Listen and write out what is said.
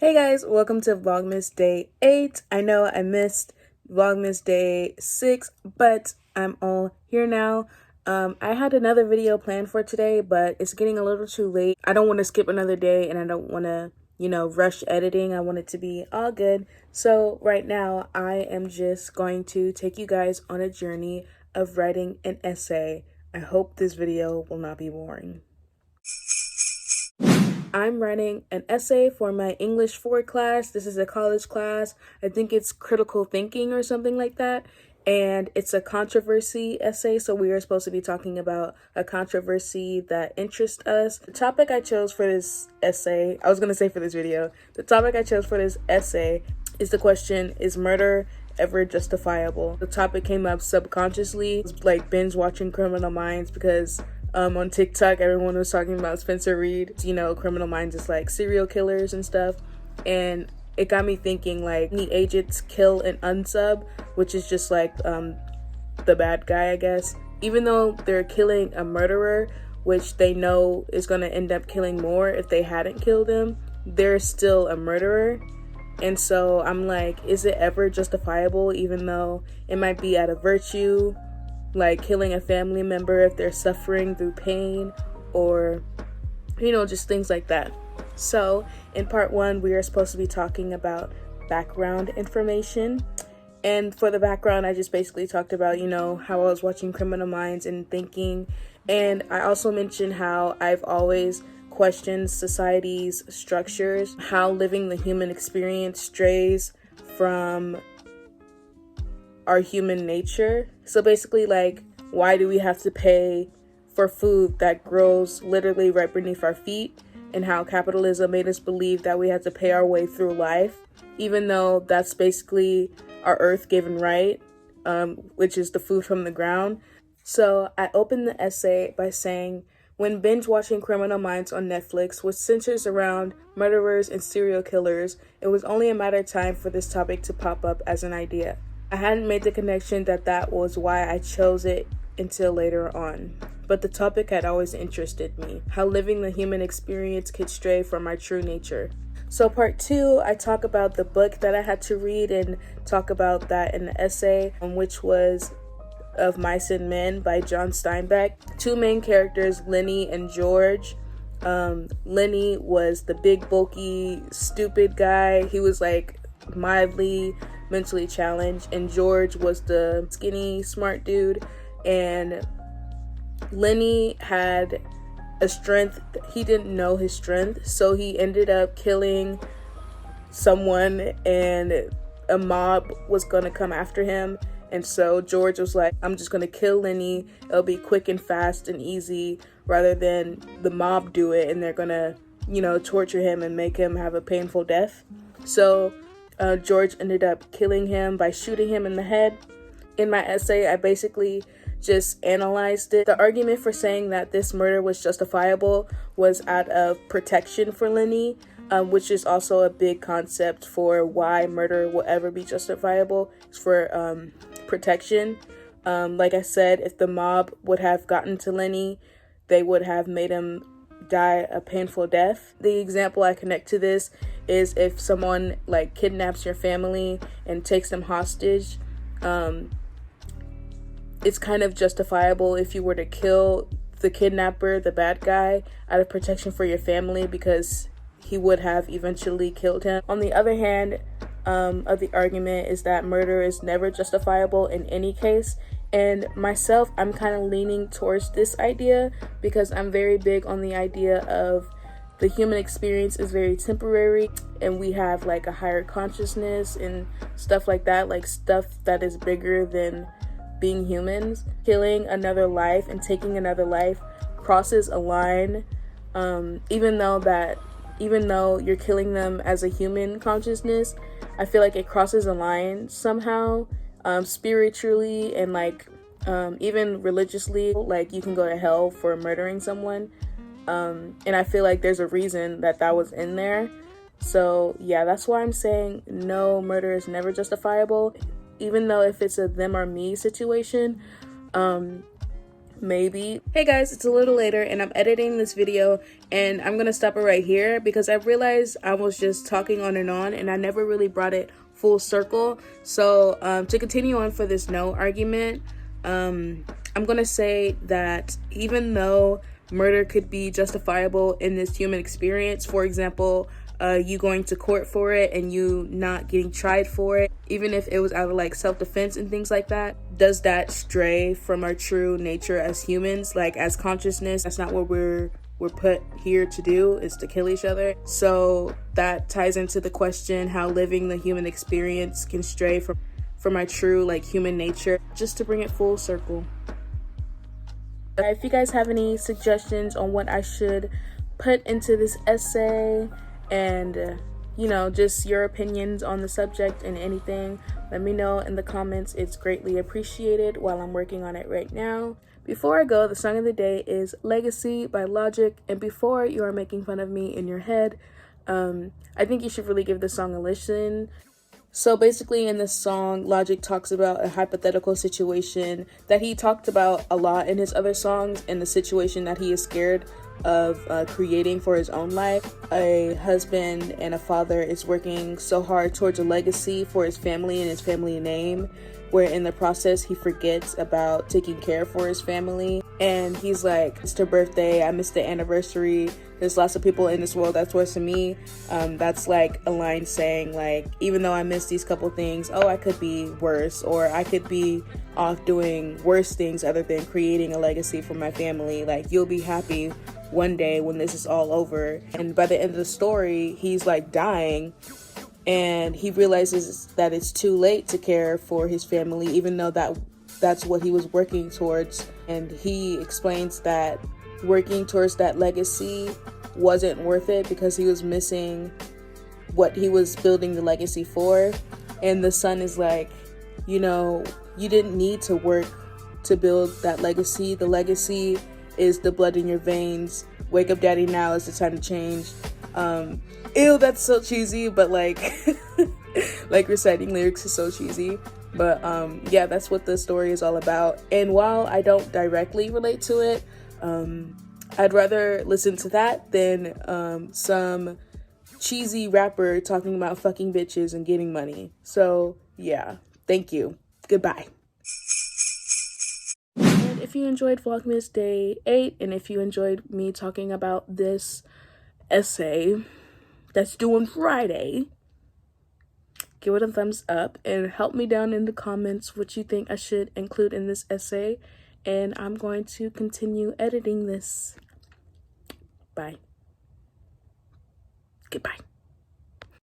Hey guys, welcome to Vlogmas Day 8. I know I missed Vlogmas Day 6, but I'm all here now. I had another video planned for today, but it's getting a little too late. I don't want to skip another day and I don't want to, rush editing. I want it to be all good. So right now, I am just going to take you guys on a journey of writing an essay. I hope this video will not be boring. I'm writing an essay for my English 4 class. This is a college class. I think it's critical thinking or something like that. And it's a controversy essay. So we are supposed to be talking about a controversy that interests us. The topic I chose for this essay, I was going to say for this video, the topic I chose for this essay is the question, is murder ever justifiable? The topic came up subconsciously. It was like binge watching Criminal Minds because on TikTok, everyone was talking about Spencer Reed. Criminal Minds is like serial killers and stuff. And it got me thinking, like, the agents kill an unsub, which is just like the bad guy, I guess. Even though they're killing a murderer, which they know is going to end up killing more if they hadn't killed him, they're still a murderer. And so I'm like, is it ever justifiable, even though it might be out of virtue? Like killing a family member if they're suffering through pain or, just things like that. So in part 1, we are supposed to be talking about background information. And for the background, I just basically talked about, how I was watching Criminal Minds and thinking. And I also mentioned how I've always questioned society's structures, how living the human experience strays from our human nature. So basically, like, why do we have to pay for food that grows literally right beneath our feet, and how capitalism made us believe that we had to pay our way through life, even though that's basically our earth-given right, which is the food from the ground. So I opened the essay by saying, when binge watching Criminal Minds on Netflix, which centers around murderers and serial killers, it was only a matter of time for this topic to pop up as an idea. I hadn't made the connection that was why I chose it until later on. But the topic had always interested me, how living the human experience could stray from our true nature. So part 2, I talk about the book that I had to read and talk about that in the essay, which was Of Mice and Men by John Steinbeck. 2 main characters, Lenny and George. Lenny was the big, bulky, stupid guy. He was like mildly mentally challenged, and George was the skinny, smart dude. And Lenny had a strength, he didn't know his strength, so he ended up killing someone, and a mob was gonna come after him. And so George was like, I'm just gonna kill Lenny, it'll be quick and fast and easy, rather than the mob do it and they're gonna, torture him and make him have a painful death. So George ended up killing him by shooting him in the head. In my essay, I basically just analyzed it. The argument for saying that this murder was justifiable was out of protection for Lenny, which is also a big concept for why murder will ever be justifiable. It's for protection. Like I said, if the mob would have gotten to Lenny, they would have made him die a painful death. The example I connect to this is if someone like kidnaps your family and takes them hostage, it's kind of justifiable if you were to kill the kidnapper, the bad guy, out of protection for your family, because he would have eventually killed him. On the other hand, of the argument is that murder is never justifiable in any case. And myself, I'm kind of leaning towards this idea because I'm very big on the idea of the human experience is very temporary, and we have like a higher consciousness and stuff like that, like stuff that is bigger than being humans. Killing another life and taking another life crosses a line, even though you're killing them as a human consciousness, I feel like it crosses a line somehow, spiritually and like even religiously. Like, you can go to hell for murdering someone, and I feel like there's a reason that was in there. So yeah, that's why I'm saying no, murder is never justifiable, even though if it's a them or me situation. maybe. Hey guys, it's a little later and I'm editing this video and I'm gonna stop it right here because I realized I was just talking on and I never really brought it full circle. So to continue on for this no argument, I'm gonna say that even though murder could be justifiable in this human experience, for example, you going to court for it and you not getting tried for it, even if it was out of like self-defense and things like that, does that stray from our true nature as humans, like as consciousness? That's not what we're put here to do, is to kill each other. So that ties into the question how living the human experience can stray from our true like human nature, just to bring it full circle. If you guys have any suggestions on what I should put into this essay, and you know, just your opinions on the subject and anything, let me know in the comments. It's greatly appreciated while I'm working on it right now. Before I go, the song of the day is Legacy by Logic, and before you are making fun of me in your head, I think you should really give this song a listen. So basically in this song, Logic talks about a hypothetical situation that he talked about a lot in his other songs, and the situation that he is scared of creating for his own life. A husband and a father is working so hard towards a legacy for his family and his family name, where in the process he forgets about taking care for his family. And he's like, it's their birthday, I missed the anniversary, there's lots of people in this world that's worse than me. That's like a line saying like, even though I missed these couple things, oh, I could be worse, or I could be off doing worse things other than creating a legacy for my family. Like, you'll be happy one day when this is all over. And by the end of the story, he's like dying, and he realizes that it's too late to care for his family, even though that's what he was working towards. And he explains that working towards that legacy wasn't worth it because he was missing what he was building the legacy for. And the son is like, you know, you didn't need to work to build that legacy. The legacy is the blood in your veins. Wake up, daddy, now is the time to change. Ew, that's so cheesy, but like like reciting lyrics is so cheesy. But yeah, that's what the story is all about. And while I don't directly relate to it, I'd rather listen to that than some cheesy rapper talking about fucking bitches and getting money. So yeah, thank you. Goodbye. And if you enjoyed Vlogmas Day 8, and if you enjoyed me talking about this essay that's due on Friday, give it a thumbs up and help me down in the comments what you think I should include in this essay. And I'm going to continue editing this. Bye. Goodbye.